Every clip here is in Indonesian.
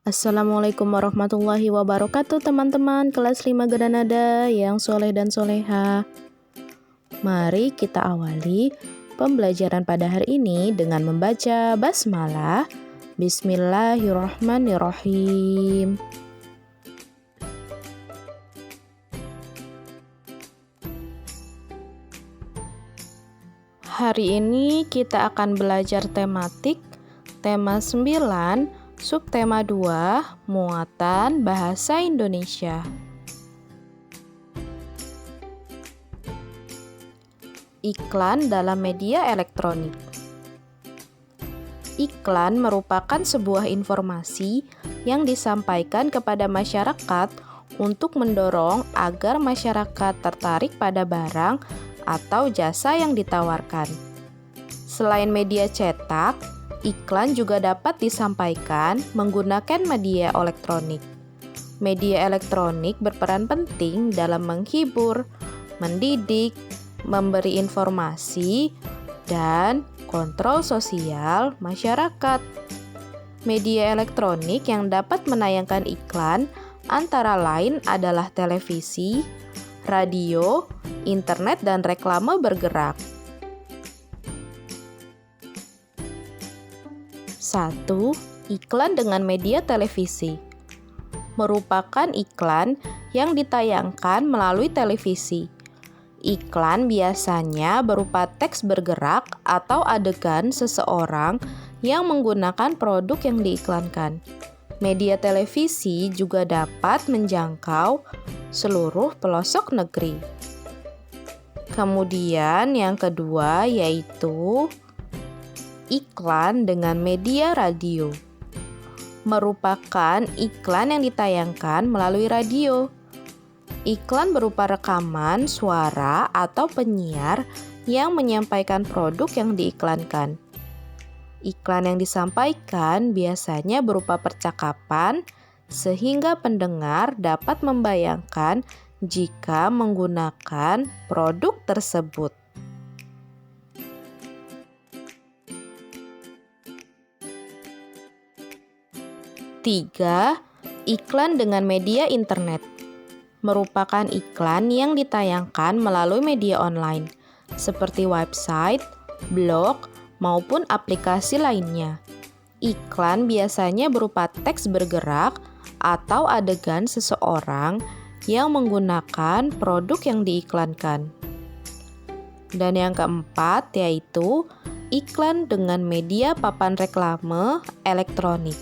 Assalamualaikum warahmatullahi wabarakatuh teman-teman kelas 5 Gedanada yang soleh dan soleha. Mari kita awali pembelajaran pada hari ini dengan membaca basmalah. Bismillahirrahmanirrahim. Hari ini kita akan belajar tematik tema 9, subtema 2, muatan bahasa Indonesia. Iklan dalam media elektronik. Iklan merupakan sebuah informasi yang disampaikan kepada masyarakat untuk mendorong agar masyarakat tertarik pada barang atau jasa yang ditawarkan. Selain media cetak, iklan juga dapat disampaikan menggunakan media elektronik. Media elektronik berperan penting dalam menghibur, mendidik, memberi informasi, dan kontrol sosial masyarakat. Media elektronik yang dapat menayangkan iklan antara lain adalah televisi, radio, internet, dan reklame bergerak. 1. Iklan dengan media televisi merupakan iklan yang ditayangkan melalui televisi. Iklan biasanya berupa teks bergerak atau adegan seseorang yang menggunakan produk yang diiklankan. Media televisi juga dapat menjangkau seluruh pelosok negeri. Kemudian yang kedua yaitu iklan dengan media radio. Merupakan iklan yang ditayangkan melalui radio. Iklan berupa rekaman suara atau penyiar yang menyampaikan produk yang diiklankan. Iklan yang disampaikan biasanya berupa percakapan sehingga pendengar dapat membayangkan jika menggunakan produk tersebut. Tiga, iklan dengan media internet merupakan iklan yang ditayangkan melalui media online seperti website, blog, maupun aplikasi lainnya. Iklan biasanya berupa teks bergerak atau adegan seseorang yang menggunakan produk yang diiklankan. Dan yang keempat yaitu iklan dengan media papan reklame elektronik.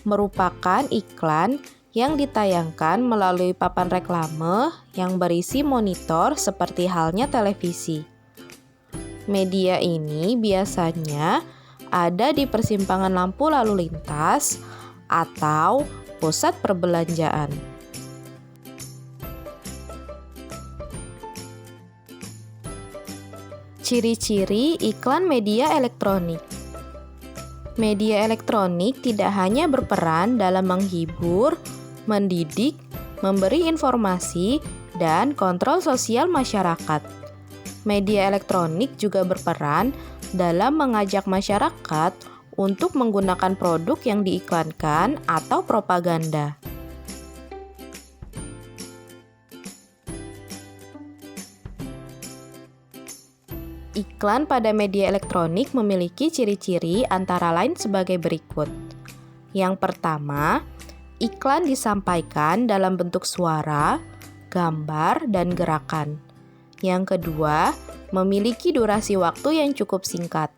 Merupakan iklan yang ditayangkan melalui papan reklame yang berisi monitor seperti halnya televisi. Media ini biasanya ada di persimpangan lampu lalu lintas atau pusat perbelanjaan. Ciri-ciri iklan media elektronik. Media elektronik tidak hanya berperan dalam menghibur, mendidik, memberi informasi, dan kontrol sosial masyarakat. Media elektronik juga berperan dalam mengajak masyarakat untuk menggunakan produk yang diiklankan atau propaganda. Iklan pada media elektronik memiliki ciri-ciri antara lain sebagai berikut. Yang pertama, iklan disampaikan dalam bentuk suara, gambar, dan gerakan. Yang kedua, memiliki durasi waktu yang cukup singkat.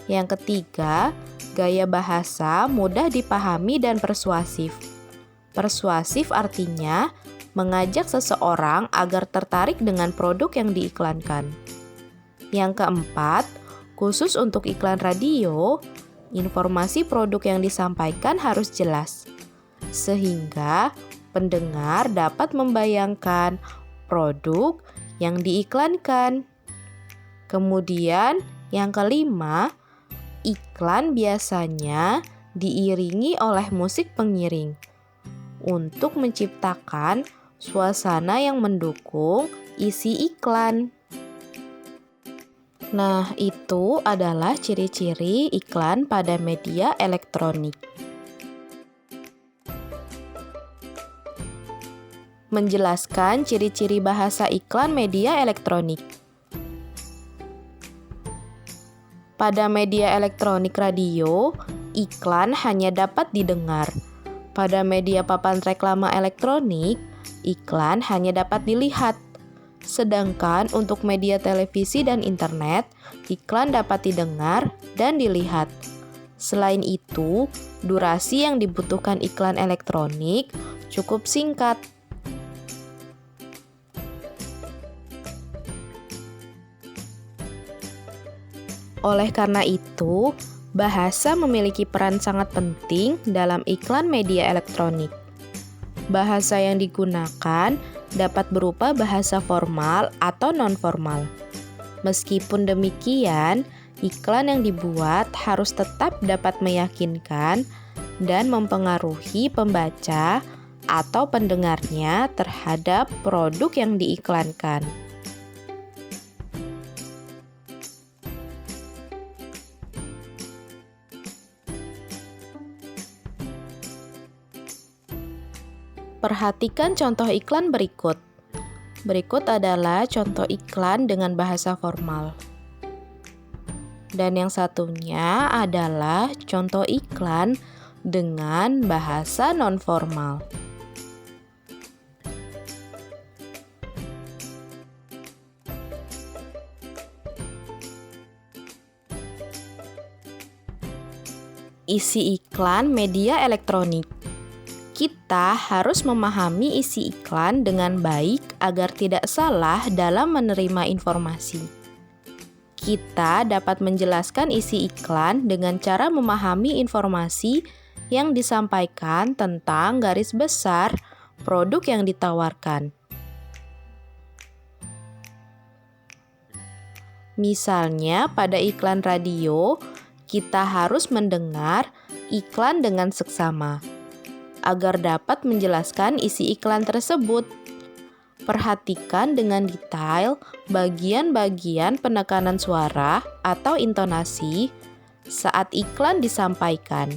Yang ketiga, gaya bahasa mudah dipahami dan persuasif. Persuasif artinya mengajak seseorang agar tertarik dengan produk yang diiklankan. Yang keempat, khusus untuk iklan radio, informasi produk yang disampaikan harus jelas, sehingga pendengar dapat membayangkan produk yang diiklankan. Kemudian, yang kelima, iklan biasanya diiringi oleh musik pengiring untuk menciptakan suasana yang mendukung isi iklan. Nah, itu adalah ciri-ciri iklan pada media elektronik. Menjelaskan ciri-ciri bahasa iklan media elektronik. Pada media elektronik radio, iklan hanya dapat didengar. Pada media papan reklame elektronik, iklan hanya dapat dilihat. Sedangkan untuk media televisi dan internet, iklan dapat didengar dan dilihat. Selain itu, durasi yang dibutuhkan iklan elektronik cukup singkat. Oleh karena itu, bahasa memiliki peran sangat penting dalam iklan media elektronik. Bahasa yang digunakan dapat berupa bahasa formal atau non-formal. Meskipun demikian, iklan yang dibuat harus tetap dapat meyakinkan dan mempengaruhi pembaca atau pendengarnya terhadap produk yang diiklankan. Perhatikan contoh iklan berikut. Berikut adalah contoh iklan dengan bahasa formal. Dan yang satunya adalah contoh iklan dengan bahasa non-formal. Isi iklan media elektronik. Kita harus memahami isi iklan dengan baik agar tidak salah dalam menerima informasi. Kita dapat menjelaskan isi iklan dengan cara memahami informasi yang disampaikan tentang garis besar produk yang ditawarkan. Misalnya, pada iklan radio, kita harus mendengar iklan dengan seksama agar dapat menjelaskan isi iklan tersebut. Perhatikan dengan detail bagian-bagian penekanan suara atau intonasi saat iklan disampaikan.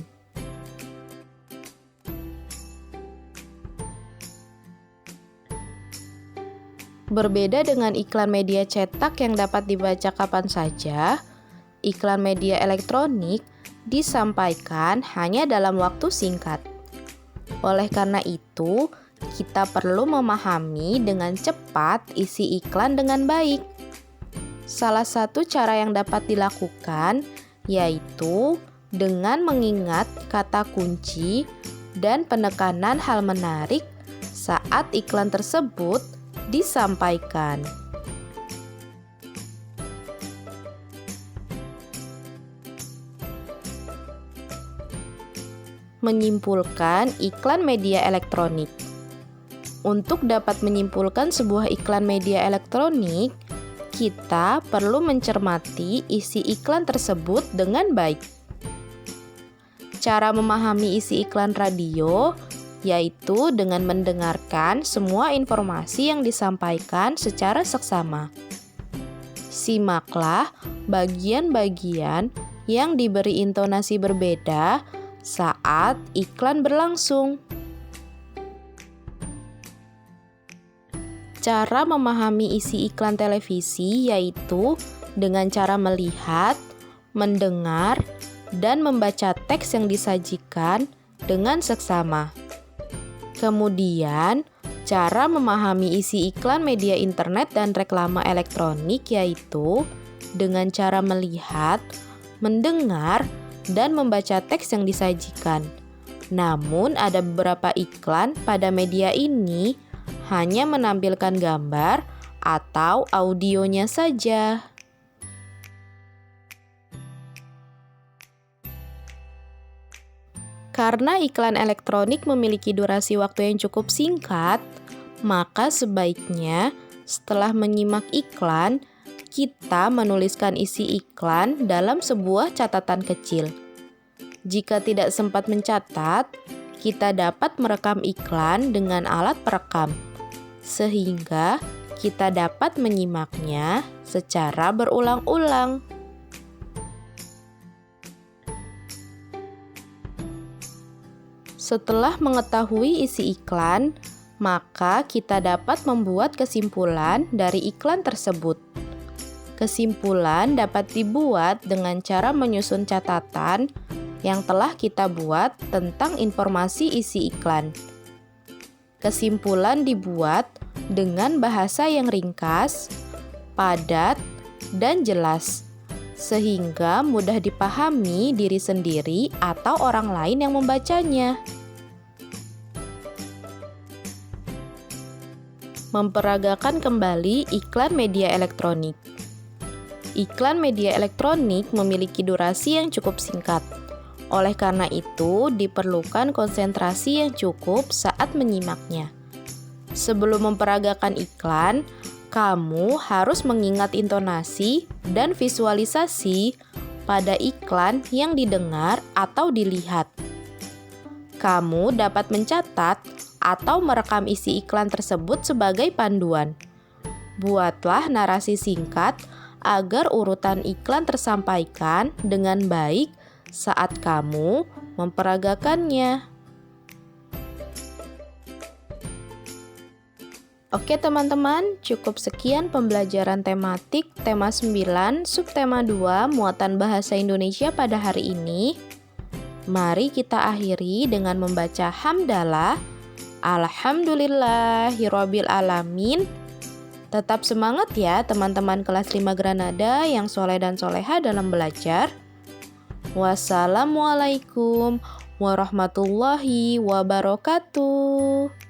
Berbeda dengan iklan media cetak yang dapat dibaca kapan saja, iklan media elektronik disampaikan hanya dalam waktu singkat. Oleh karena itu, kita perlu memahami dengan cepat isi iklan dengan baik. Salah satu cara yang dapat dilakukan yaitu dengan mengingat kata kunci dan penekanan hal menarik saat iklan tersebut disampaikan. Menyimpulkan iklan media elektronik. Untuk dapat menyimpulkan sebuah iklan media elektronik, kita perlu mencermati isi iklan tersebut dengan baik. Cara memahami isi iklan radio yaitu dengan mendengarkan semua informasi yang disampaikan secara seksama. Simaklah bagian-bagian yang diberi intonasi berbeda saat iklan berlangsung. Cara memahami isi iklan televisi yaitu dengan cara melihat, mendengar, dan membaca teks yang disajikan dengan seksama. Kemudian, cara memahami isi iklan media internet dan reklame elektronik yaitu dengan cara melihat, mendengar, dan membaca teks yang disajikan. Namun, ada beberapa iklan pada media ini hanya menampilkan gambar atau audionya saja. Karena iklan elektronik memiliki durasi waktu yang cukup singkat, maka sebaiknya setelah menyimak iklan, kita menuliskan isi iklan dalam sebuah catatan kecil. Jika tidak sempat mencatat, kita dapat merekam iklan dengan alat perekam, sehingga kita dapat menyimaknya secara berulang-ulang. Setelah mengetahui isi iklan, maka kita dapat membuat kesimpulan dari iklan tersebut. Kesimpulan dapat dibuat dengan cara menyusun catatan yang telah kita buat tentang informasi isi iklan. Kesimpulan dibuat dengan bahasa yang ringkas, padat, dan jelas, sehingga mudah dipahami diri sendiri atau orang lain yang membacanya. Memperagakan kembali iklan media elektronik. Iklan media elektronik memiliki durasi yang cukup singkat. Oleh karena itu, diperlukan konsentrasi yang cukup saat menyimaknya. Sebelum memperagakan iklan, kamu harus mengingat intonasi dan visualisasi pada iklan yang didengar atau dilihat. Kamu dapat mencatat atau merekam isi iklan tersebut sebagai panduan. Buatlah narasi singkat agar urutan iklan tersampaikan dengan baik saat kamu memperagakannya. Oke teman-teman, cukup sekian pembelajaran tematik tema 9, subtema 2, muatan bahasa Indonesia pada hari ini. Mari kita akhiri dengan membaca hamdalah. Alhamdulillahirabbil alamin. Tetap semangat ya teman-teman kelas 5 Granada yang soleh dan soleha dalam belajar. Wassalamualaikum warahmatullahi wabarakatuh.